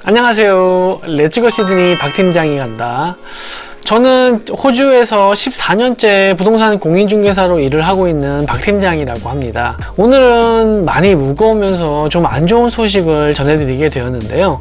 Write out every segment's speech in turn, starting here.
안녕하세요. 렛츠고 시드니 박팀장이 간다. 저는 호주에서 14년째 부동산 공인중개사로 일을 하고 있는 박팀장이라고 합니다. 오늘은 많이 무거우면서 좀 안 좋은 소식을 전해드리게 되었는데요.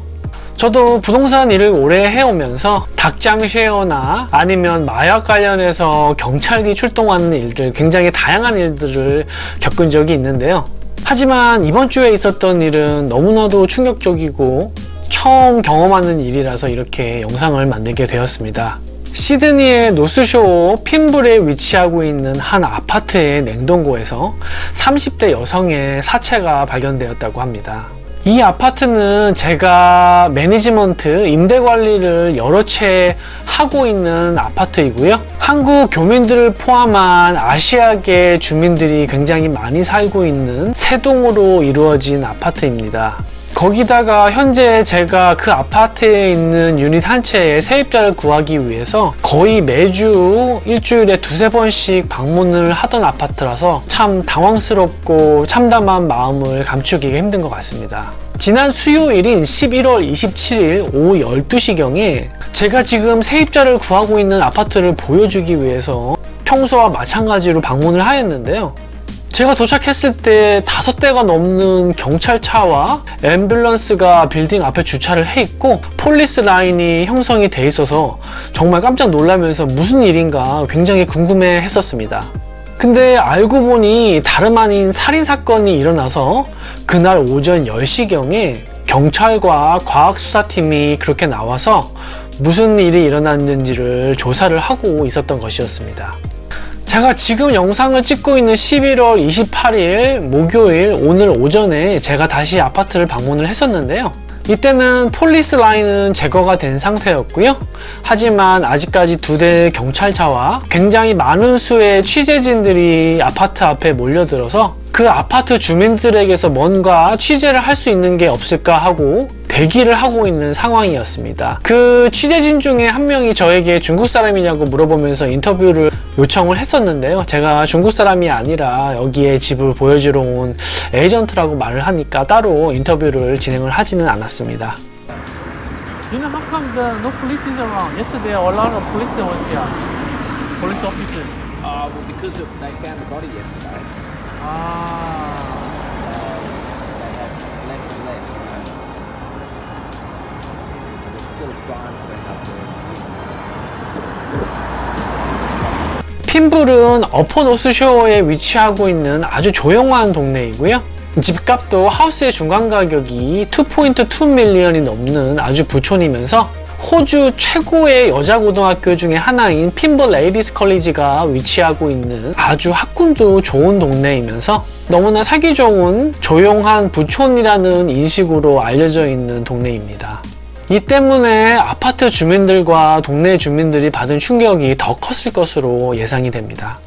저도 부동산 일을 오래 해오면서 닭장 쉐어나 아니면 마약 관련해서 경찰이 출동하는 일들, 굉장히 다양한 일들을 겪은 적이 있는데요. 하지만 이번 주에 있었던 일은 너무나도 충격적이고 처음 경험하는 일이라서 이렇게 영상을 만들게 되었습니다. 시드니의 노스쇼어 핀불에 위치하고 있는 한 아파트의 냉동고에서 30대 여성의 사체가 발견되었다고 합니다. 이 아파트는 제가 매니지먼트, 임대 관리를 여러 채 하고 있는 아파트이고요. 한국 교민들을 포함한 아시아계 주민들이 굉장히 많이 살고 있는 세 동으로 이루어진 아파트입니다. 거기다가 현재 제가 그 아파트에 있는 유닛 한 채의 세입자를 구하기 위해서 거의 매주 일주일에 두세 번씩 방문을 하던 아파트라서 참 당황스럽고 참담한 마음을 감추기가 힘든 것 같습니다. 지난 수요일인 11월 27일 오후 12시경에 제가 지금 세입자를 구하고 있는 아파트를 보여주기 위해서 평소와 마찬가지로 방문을 하였는데요. 제가 도착했을 때 5대가 넘는 경찰차와 앰뷸런스가 빌딩 앞에 주차를 해 있고 폴리스 라인이 형성이 돼 있어서 정말 깜짝 놀라면서 무슨 일인가 굉장히 궁금해 했었습니다. 근데 알고 보니 다름 아닌 살인사건이 일어나서 그날 오전 10시경에 경찰과 과학수사팀이 그렇게 나와서 무슨 일이 일어났는지를 조사를 하고 있었던 것이었습니다. 제가 지금 영상을 찍고 있는 11월 28일 목요일 오늘 오전에 제가 다시 아파트를 방문을 했었는데요. 이때는 폴리스 라인은 제거가 된 상태였고요. 하지만 아직까지 2대의 경찰차와 굉장히 많은 수의 취재진들이 아파트 앞에 몰려들어서 그 아파트 주민들에게서 뭔가 취재를 할 수 있는 게 없을까 하고 대기를 하고 있는 상황이었습니다. 그 취재진 중에 한 명이 저에게 중국 사람이냐고 물어보면서 인터뷰를 요청을 했었는데요. 제가 중국 사람이 아니라 여기에 집을 보여주러 온 에이전트라고 말을 하니까 따로 인터뷰를 진행을 하지는 않았습니다. You know how come no police is around? Yesterday a lot of police was here. Police officers. Well, because they found the body yesterday, they have less and less, you know. So it's still a crime scene up there. 핀불은 어퍼 노스쇼어에 위치하고 있는 아주 조용한 동네이고요. 집값도 하우스의 중간 가격이 2.2 밀리언이 넘는 아주 부촌이면서 호주 최고의 여자 고등학교 중에 하나인 핀불 레이디스 컬리지가 위치하고 있는 아주 학군도 좋은 동네이면서 너무나 살기 좋은 조용한 부촌이라는 인식으로 알려져 있는 동네입니다. 이 때문에 아파트 주민들과 동네 주민들이 받은 충격이 더 컸을 것으로 예상이 됩니다.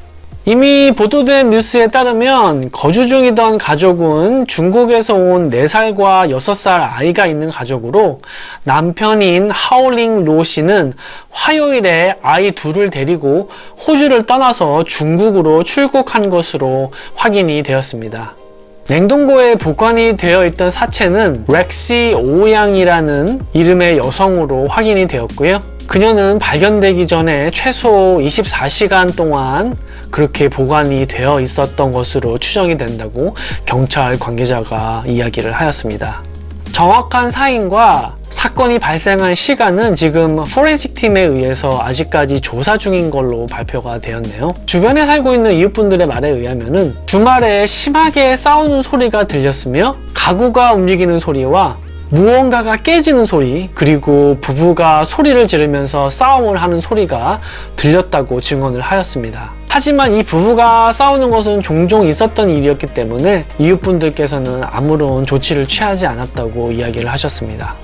이미 보도된 뉴스에 따르면 거주 중이던 가족은 중국에서 온 4살과 6살 아이가 있는 가족으로 남편인 하오링 로 씨는 화요일에 아이 둘을 데리고 호주를 떠나서 중국으로 출국한 것으로 확인이 되었습니다. 냉동고에 보관이 되어 있던 사체는 렉시 오양이라는 이름의 여성으로 확인이 되었고요. 그녀는 발견되기 전에 최소 24시간 동안 그렇게 보관이 되어 있었던 것으로 추정이 된다고 경찰 관계자가 이야기를 하였습니다. 정확한 사인과 사건이 발생한 시간은 지금 포렌식 팀에 의해서 아직까지 조사 중인 걸로 발표가 되었네요. 주변에 살고 있는 이웃분들의 말에 의하면은 주말에 심하게 싸우는 소리가 들렸으며 가구가 움직이는 소리와 무언가가 깨지는 소리, 그리고 부부가 소리를 지르면서 싸움을 하는 소리가 들렸다고 증언을 하였습니다. 하지만 이 부부가 싸우는 것은 종종 있었던 일이었기 때문에 이웃분들께서는 아무런 조치를 취하지 않았다고 이야기를 하셨습니다.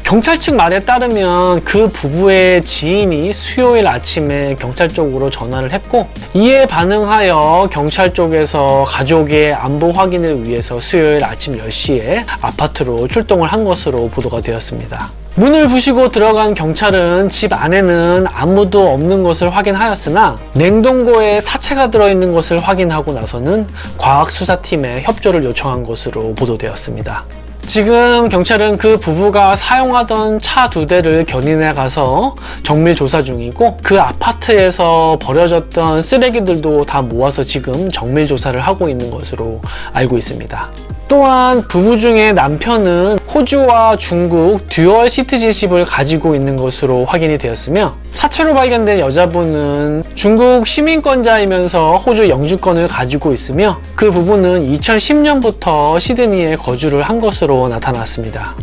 경찰 측 말에 따르면 그 부부의 지인이 수요일 아침에 경찰 쪽으로 전화를 했고 이에 반응하여 경찰 쪽에서 가족의 안보 확인을 위해서 수요일 아침 10시에 아파트로 출동을 한 것으로 보도가 되었습니다. 문을 부시고 들어간 경찰은 집 안에는 아무도 없는 것을 확인하였으나 냉동고에 사체가 들어있는 것을 확인하고 나서는 과학수사팀에 협조를 요청한 것으로 보도되었습니다. 지금 경찰은 그 부부가 사용하던 차 2대를 견인해 가서 정밀 조사 중이고, 그 아파트에서 버려졌던 쓰레기들도 다 모아서 지금 정밀 조사를 하고 있는 것으로 알고 있습니다. 또한 부부 중에 남편은 호주와 중국 듀얼 시티즌십을 가지고 있는 것으로 확인이 되었으며, 사체로 발견된 여자분은 중국 시민권자이면서 호주 영주권을 가지고 있으며, 그 부부는 2010년부터 시드니에 거주를 한 것으로 나타났습니다.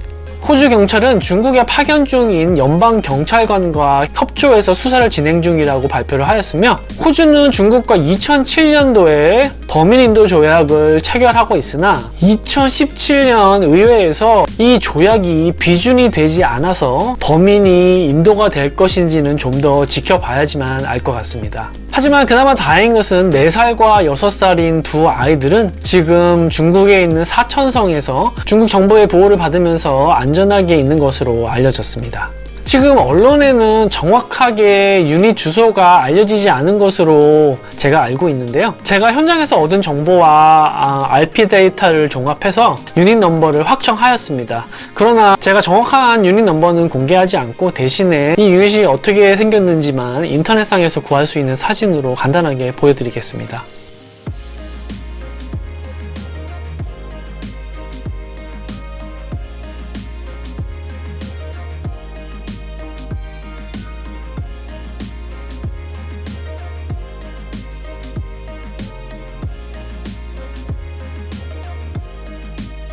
호주 경찰은 중국에 파견 중인 연방경찰관과 협조해서 수사를 진행 중이라고 발표를 하였으며, 호주는 중국과 2007년도에 범인인도 조약을 체결하고 있으나 2017년 의회에서 이 조약이 비준이 되지 않아서 범인이 인도가 될 것인지는 좀 더 지켜봐야지만 알 것 같습니다. 하지만 그나마 다행인 것은 4살과 6살인 두 아이들은 지금 중국에 있는 사천성에서 중국 정부의 보호를 받으면서 안전하게 있는 것으로 알려졌습니다. 지금 언론에는 정확하게 유닛 주소가 알려지지 않은 것으로 제가 알고 있는데요. 제가 현장에서 얻은 정보와 RP 데이터를 종합해서 유닛 넘버를 확정하였습니다. 그러나 제가 정확한 유닛 넘버는 공개하지 않고 대신에 이 유닛이 어떻게 생겼는지만 인터넷상에서 구할 수 있는 사진으로 간단하게 보여드리겠습니다.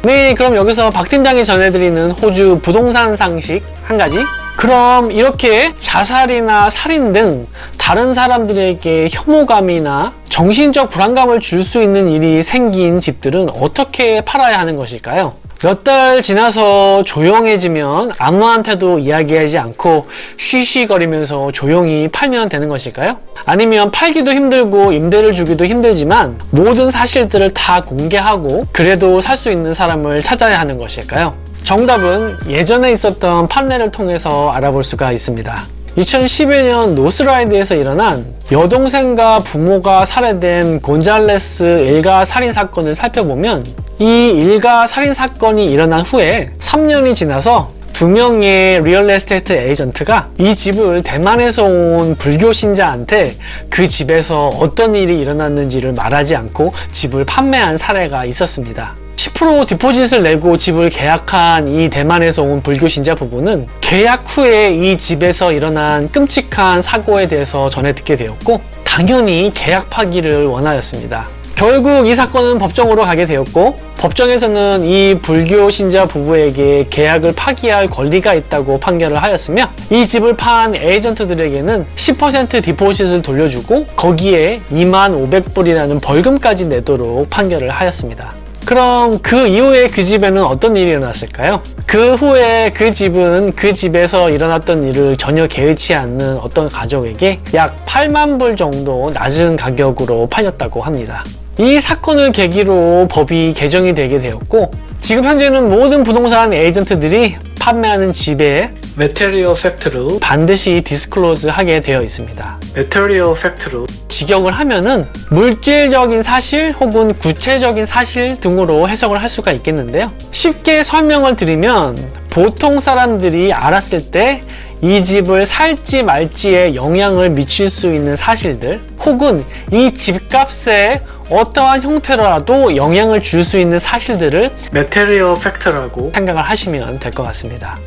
네, 그럼 여기서 박 팀장이 전해드리는 호주 부동산 상식 한 가지. 그럼 이렇게 자살이나 살인 등 다른 사람들에게 혐오감이나 정신적 불안감을 줄 수 있는 일이 생긴 집들은 어떻게 팔아야 하는 것일까요? 몇 달 지나서 조용해지면 아무한테도 이야기하지 않고 쉬쉬거리면서 조용히 팔면 되는 것일까요? 아니면 팔기도 힘들고 임대를 주기도 힘들지만 모든 사실들을 다 공개하고 그래도 살 수 있는 사람을 찾아야 하는 것일까요? 정답은 예전에 있었던 판례를 통해서 알아볼 수가 있습니다. 2011년 노스라이드에서 일어난 여동생과 부모가 살해된 곤잘레스 일가 살인 사건을 살펴보면, 이 일가 살인 사건이 일어난 후에 3년이 지나서 2명의 리얼 에스테이트 에이전트가 이 집을 대만에서 온 불교 신자한테 그 집에서 어떤 일이 일어났는지를 말하지 않고 집을 판매한 사례가 있었습니다. 10% 디포짓을 내고 집을 계약한 이 대만에서 온 불교 신자 부부는 계약 후에 이 집에서 일어난 끔찍한 사고에 대해서 전해 듣게 되었고, 당연히 계약 파기를 원하였습니다. 결국 이 사건은 법정으로 가게 되었고, 법정에서는 이 불교 신자 부부에게 계약을 파기할 권리가 있다고 판결을 하였으며, 이 집을 판 에이전트들에게는 10% 디포짓을 돌려주고 거기에 25,500불이라는 벌금까지 내도록 판결을 하였습니다. 그럼 그 이후에 그 집에는 어떤 일이 일어났을까요? 그 후에 그 집은 그 집에서 일어났던 일을 전혀 개의치 않는 어떤 가족에게 약 8만 불 정도 낮은 가격으로 팔렸다고 합니다. 이 사건을 계기로 법이 개정이 되게 되었고, 지금 현재는 모든 부동산 에이전트들이 판매하는 집의 Material Fact를 반드시 디스클로즈 하게 되어 있습니다. Material Fact로 직역을 하면은 물질적인 사실 혹은 구체적인 사실 등으로 해석을 할 수가 있겠는데요. 쉽게 설명을 드리면, 보통 사람들이 알았을 때 이 집을 살지 말지에 영향을 미칠 수 있는 사실들, 혹은 이 집값에 어떠한 형태로라도 영향을 줄 수 있는 사실들을 Material Fact라고 생각을 하시면 될 것 같습니다.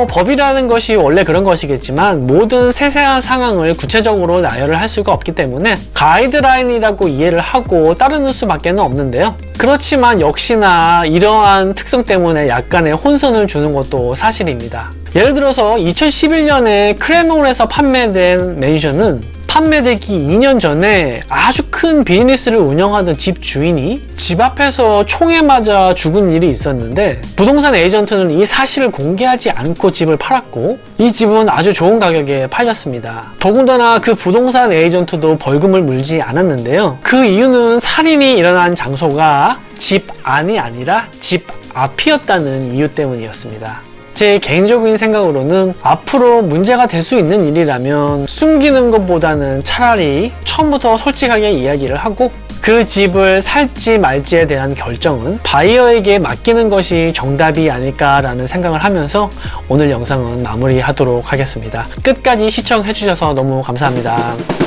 법이라는 것이 원래 그런 것이겠지만 모든 세세한 상황을 구체적으로 나열을 할 수가 없기 때문에 가이드라인이라고 이해를 하고 따르는 수밖에 없는데요. 그렇지만 역시나 이러한 특성 때문에 약간의 혼선을 주는 것도 사실입니다. 예를 들어서 2011년에 크레몰에서 판매된 맨션은 판매되기 2년 전에 아주 큰 비즈니스를 운영하던 집 주인이 집 앞에서 총에 맞아 죽은 일이 있었는데, 부동산 에이전트는 이 사실을 공개하지 않고 집을 팔았고 이 집은 아주 좋은 가격에 팔렸습니다. 더군다나 그 부동산 에이전트도 벌금을 물지 않았는데요. 그 이유는 살인이 일어난 장소가 집 안이 아니라 집 앞이었다는 이유 때문이었습니다. 제 개인적인 생각으로는 앞으로 문제가 될 수 있는 일이라면 숨기는 것보다는 차라리 처음부터 솔직하게 이야기를 하고 그 집을 살지 말지에 대한 결정은 바이어에게 맡기는 것이 정답이 아닐까라는 생각을 하면서 오늘 영상은 마무리하도록 하겠습니다. 끝까지 시청해주셔서 너무 감사합니다.